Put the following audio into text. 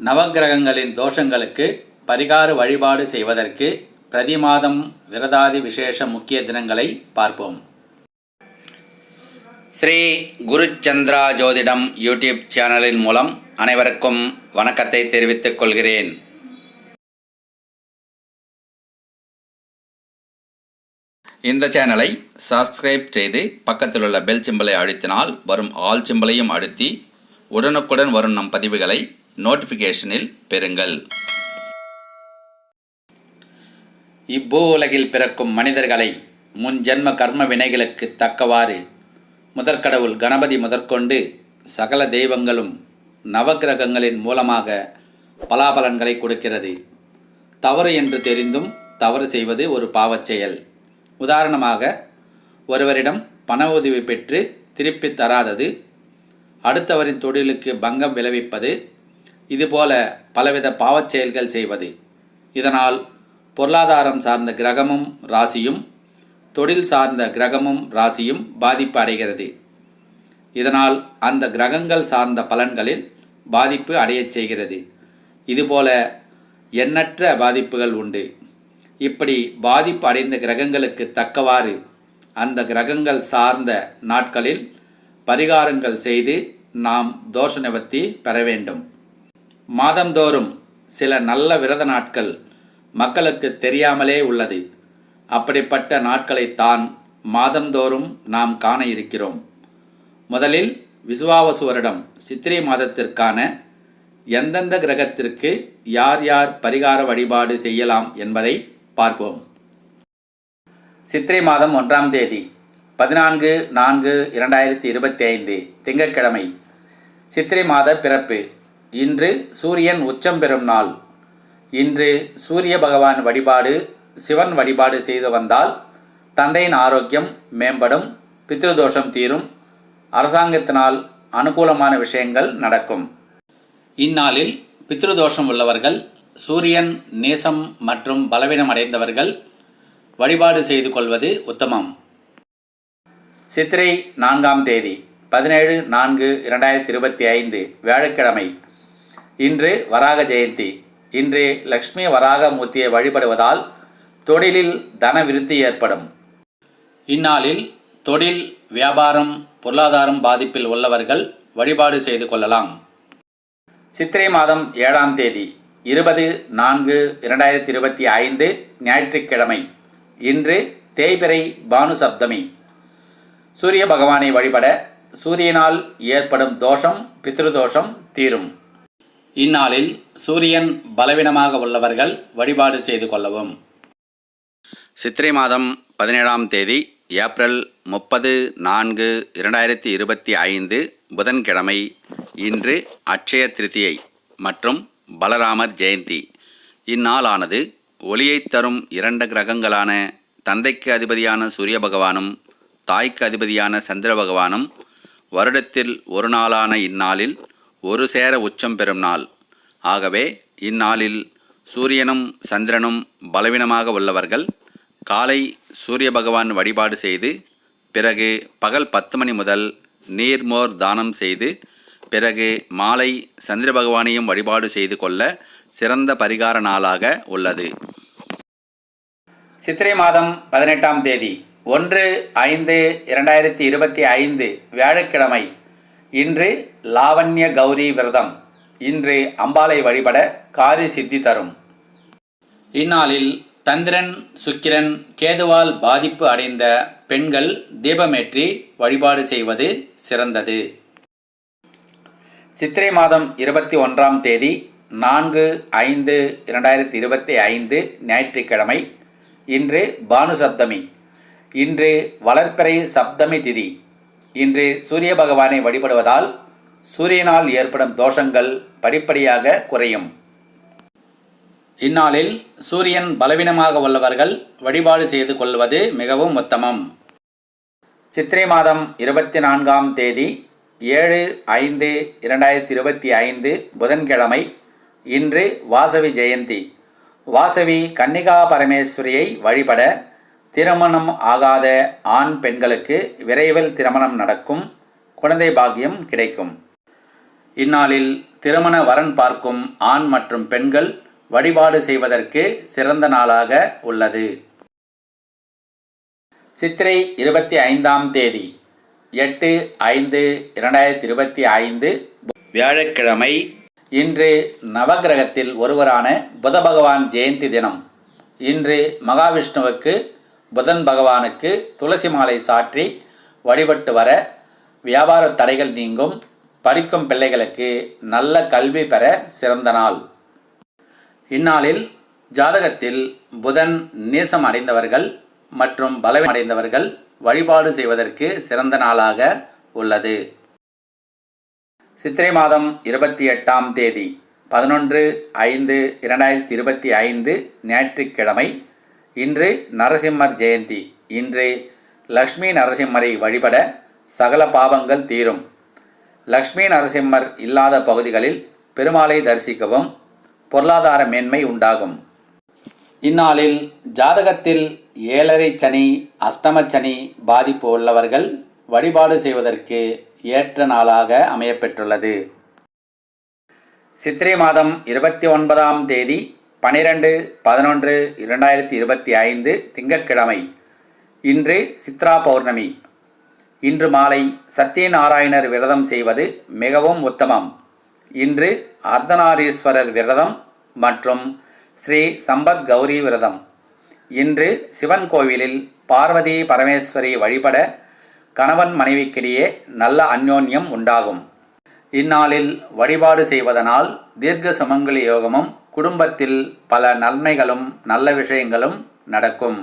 நவக்கிரகங்களின் தோஷங்களுக்கு பரிகார வழிபாடு செய்வதற்கு பிரதி மாதம் விரதாதி விசேஷ முக்கிய தினங்களை பார்ப்போம். ஸ்ரீ குருச்சந்திரா ஜோதிடம் யூடியூப் சேனலின் மூலம் அனைவருக்கும் வணக்கத்தை தெரிவித்துக் கொள்கிறேன். இந்த சேனலை சப்ஸ்கிரைப் செய்து பக்கத்தில் உள்ள பெல் சிம்பலை அழுத்தினால் வரும் ஆல் சிம்பலையும் அழுத்தி உடனுக்குடன் வரும் நம் பதிவுகளை நோட்டிஃபிகேஷனில் பெறுங்கள். இப்பூ உலகில் பிறக்கும் மனிதர்களை முன் ஜென்ம கர்ம வினைகளுக்கு தக்கவாறு முதற்கடவுள் கணபதி முதற்கொண்டு சகல தெய்வங்களும் நவக்கிரகங்களின் மூலமாக பலாபலன்களை கொடுக்கிறது. தவறு என்று தெரிந்தும் தவறு செய்வது ஒரு பாவச் செயல். உதாரணமாக, ஒருவரிடம் பண உதவி பெற்று திருப்பி தராதது, அடுத்தவரின் தொழிலுக்கு பங்கம் விளைவிப்பது, இதுபோல பலவித பாவச் செயல்கள் செய்வது. இதனால் பொருளாதாரம் சார்ந்த கிரகமும் ராசியும் தொழில் சார்ந்த கிரகமும் ராசியும் பாதிப்பு அடைகிறது. இதனால் அந்த கிரகங்கள் சார்ந்த பலன்களில் பாதிப்பு அடையச் செய்கிறது. இதுபோல எண்ணற்ற பாதிப்புகள் உண்டு. இப்படி பாதிப்பு அடைந்த கிரகங்களுக்கு தக்கவாறு அந்த கிரகங்கள் சார்ந்த நாட்களில் பரிகாரங்கள் செய்து நாம் தோஷ நிவர்த்தி பெற வேண்டும். மாதந்தோறும் சில நல்ல விரத நாட்கள் மக்களுக்கு தெரியாமலே உள்ளது. அப்படிப்பட்ட நாட்களைத்தான் மாதந்தோறும் நாம் காண இருக்கிறோம். முதலில் விசுவாவசு வருடம் சித்திரை மாதத்திற்கான எந்தெந்த கிரகத்திற்கு யார் யார் பரிகார வழிபாடு செய்யலாம் என்பதை பார்ப்போம். சித்திரை மாதம் 1ஆம் தேதி 14/4/2025 திங்கட்கிழமை. சித்திரை மாத பிறப்பு. இன்று சூரியன் உச்சம் பெறும் நாள். இன்று சூரிய பகவான் வழிபாடு, சிவன் வழிபாடு செய்து வந்தால் தந்தையின் ஆரோக்கியம் மேம்படும், பித்ருதோஷம் தீரும், அரசாங்கத்தினால் அனுகூலமான விஷயங்கள் நடக்கும். இந்நாளில் பித்ருதோஷம் உள்ளவர்கள், சூரியன் நேசம் மற்றும் பலவீனம் அடைந்தவர்கள் வழிபாடு செய்து கொள்வது உத்தமம். சித்திரை 4ஆம் தேதி 17/4/2025 வியாழக்கிழமை. இன்று வராக ஜெயந்தி. இன்று லக்ஷ்மி வராக மூர்த்தியை வழிபடுவதால் தொழிலில் தன விருத்தி ஏற்படும். இந்நாளில் தொழில், வியாபாரம், பொருளாதாரம் பாதிப்பில் உள்ளவர்கள் வழிபாடு செய்து கொள்ளலாம். சித்திரை மாதம் 7ஆம் தேதி 20/4/2025 ஞாயிற்றுக்கிழமை. இன்று தேய்பிறை பானு சப்தமி. சூரிய பகவானை வழிபட சூரியனால் ஏற்படும் தோஷம், பித்ருதோஷம் தீரும். இந்நாளில் சூரியன் பலவீனமாக உள்ளவர்கள் வழிபாடு செய்து கொள்ளவும். சித்திரை மாதம் 17ஆம் தேதி ஏப்ரல் 30/4/2025 புதன்கிழமை. இன்று அட்சய திருதியை மற்றும் பலராமர் ஜெயந்தி. இந்நாளானது ஒளியைத் தரும் 2 கிரகங்களான தந்தைக்கு அதிபதியான சூரிய பகவானும் தாய்க்கு அதிபதியான சந்திர பகவானும் வருடத்தில் ஒரு நாளான இந்நாளில் ஒரு சேர உச்சம் பெறும் நாள். ஆகவே இந்நாளில் சூரியனும் சந்திரனும் பலவீனமாக உள்ளவர்கள் காலை சூரிய பகவான் வழிபாடு செய்து, பிறகு பகல் 10 மணி முதல் நீர்மோர் தானம் செய்து, பிறகு மாலை சந்திர பகவானையும் வழிபாடு செய்து கொள்ள சிறந்த பரிகார நாளாக உள்ளது. சித்திரை மாதம் 18ஆம் தேதி 1/5/2025 வியாழக்கிழமை. இன்று லாவண்ய கௌரி விரதம். இன்று அம்பாளை வழிபட காரிய சித்தி தரும். இந்நாளில் சந்திரன், சுக்கிரன், கேதுவால் பாதிப்பு அடைந்த பெண்கள் தீபமேற்றி வழிபாடு செய்வது சிறந்தது. சித்திரை மாதம் 21ஆம் தேதி 4/5/2025 ஞாயிற்றுக்கிழமை. இன்று பானு சப்தமி. இன்று வளர்பிறை சப்தமி திதி. இன்று சூரிய பகவானை வழிபடுவதால் சூரியனால் ஏற்படும் தோஷங்கள் படிப்படியாக குறையும். இந்நாளில் சூரியன் பலவீனமாக உள்ளவர்கள் வழிபாடு செய்து கொள்வது மிகவும் உத்தமம். சித்திரை மாதம் 24ஆம் தேதி 7/5/2025 புதன்கிழமை. இன்று வாசவி ஜெயந்தி. வாசவி கன்னிகா பரமேஸ்வரியை வழிபட திருமணம் ஆகாத ஆண் பெண்களுக்கு விரைவில் திருமணம் நடக்கும், குழந்தை பாக்கியம் கிடைக்கும். இந்நாளில் திருமண வரன் பார்க்கும் ஆண் மற்றும் பெண்கள் வழிபாடு செய்வதற்கு சிறந்த நாளாக உள்ளது. சித்திரை 25ஆம் தேதி 8/5/2025 வியாழக்கிழமை. இன்று நவக்கிரகத்தில் ஒருவரான புத பகவான் ஜெயந்தி தினம். இன்று மகாவிஷ்ணுவுக்கு புதன் பகவானுக்கு துளசி மாலை சாற்றி வழிபட்டு வர வியாபார தடைகள் நீங்கும். படிக்கும் பிள்ளைகளுக்கு நல்ல கல்வி பெற சிறந்த நாள். இந்நாளில் ஜாதகத்தில் புதன் நீசம் அடைந்தவர்கள் மற்றும் பலவீனம் அடைந்தவர்கள் வழிபாடு செய்வதற்கு சிறந்த நாளாக உள்ளது. சித்திரை மாதம் 28ஆம் தேதி 11/5/2025 ஞாயிற்றுக்கிழமை. இன்று நரசிம்மர் ஜெயந்தி. இன்று லக்ஷ்மி நரசிம்மரை வழிபட சகல பாவங்கள் தீரும். லக்ஷ்மி நரசிம்மர் இல்லாத பகுதிகளில் பெருமாளை தரிசிக்கவும் பொருளாதார மேன்மை உண்டாகும். இந்நாளில் ஜாதகத்தில் 7.5 சனி, அஷ்டம சனி பாதிப்பு உள்ளவர்கள் வழிபாடு செய்வதற்கு ஏற்ற நாளாக அமையப்பெற்றுள்ளது. சித்திரை மாதம் 29ஆம் தேதி 12/11/2025 திங்கட்கிழமை. இன்று சித்ரா பௌர்ணமி. இன்று மாலை சத்யநாராயணர் விரதம் செய்வது மிகவும் உத்தமம். இன்று அர்த்தநாரீஸ்வரர் விரதம் மற்றும் ஸ்ரீ சம்பத் கௌரி விரதம். இன்று சிவன் கோவிலில் பார்வதி பரமேஸ்வரி வழிபட கணவன் மனைவிக்கிடையே நல்ல அந்யோன்யம் உண்டாகும். இந்நாளில் வழிபாடு செய்வதனால் தீர்க்க சுமங்கலி யோகமும் குடும்பத்தில் பல நன்மைகளும் நல்ல விஷயங்களும் நடக்கும்.